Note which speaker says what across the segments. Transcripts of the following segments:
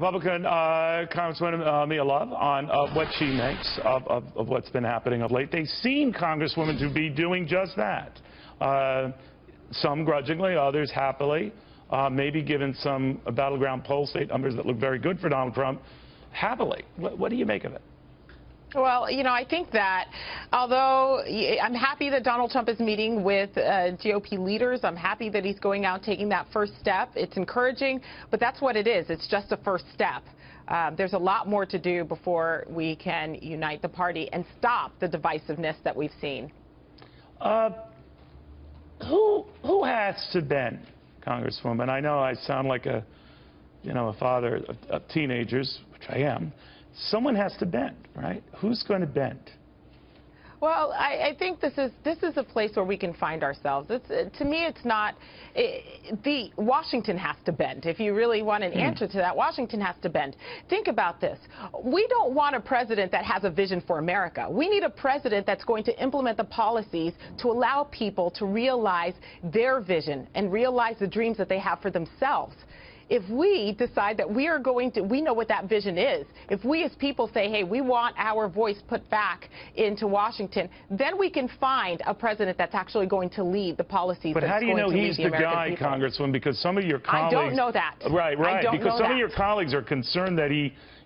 Speaker 1: Republican Congresswoman Mia Love on what she makes of what's been happening of late. They seem, Congresswoman, to be doing just that. Some grudgingly, others happily, maybe given some battleground poll state numbers that look very good for Donald Trump, happily. What do you make of it?
Speaker 2: Well, you know, I think that although I'm happy that Donald Trump is meeting with GOP leaders, I'm happy that he's going out taking that first step. It's encouraging, but that's what it is. It's just a first step. There's a lot more to do before we can unite the party and stop the divisiveness that we've seen.
Speaker 1: Who has to bend, Congresswoman? I know I sound like a father of teenagers, which I am. Someone has to bend, right? Who's going to bend?
Speaker 2: Well, I think this is a place where we can find ourselves. To me, it's not. Washington has to bend. If you really want an answer to that, Washington has to bend. Think about this. We don't want a president that has a vision for America. We need a president that's going to implement the policies to allow people to realize their vision and realize the dreams that they have for themselves. If we decide that we know what that vision is, if we as people say, hey, we want our voice put back into Washington, then we can find a president that's actually going to lead the policies.
Speaker 1: But how do you know he's the guy, Congresswoman? Because some of your colleagues...
Speaker 2: I don't know that.
Speaker 1: Right. Because some of your colleagues are concerned that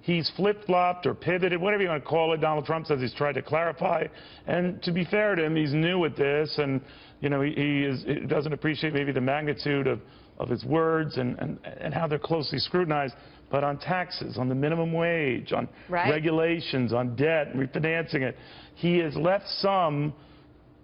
Speaker 1: he's flip-flopped or pivoted, whatever you want to call it. Donald Trump says he's tried to clarify. And to be fair to him, he's new at this, and he doesn't appreciate maybe the magnitude of his words and how they're closely scrutinized, but on taxes, on the minimum wage, on regulations, on debt, refinancing it, he has left some,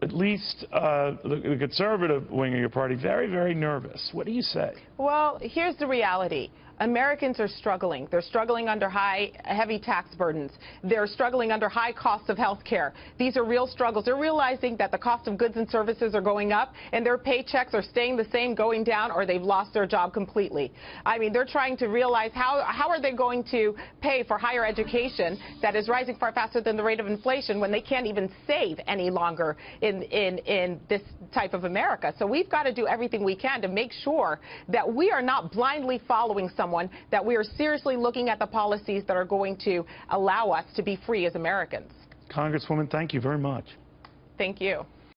Speaker 1: at least the conservative wing of your party, very, very nervous. What do you say? Well,
Speaker 2: here's the reality. Americans are struggling. They're struggling under heavy tax burdens. They're struggling under high costs of health care. These are real struggles. They're realizing that the cost of goods and services are going up, and their paychecks are staying the same, going down, or they've lost their job completely. I mean, they're trying to realize how are they going to pay for higher education that is rising far faster than the rate of inflation when they can't even save any longer in this type of America. So we've got to do everything we can to make sure that we are not blindly following someone, that we are seriously looking at the policies that are going to allow us to be free as Americans.
Speaker 1: Congresswoman, thank you very much.
Speaker 2: Thank you.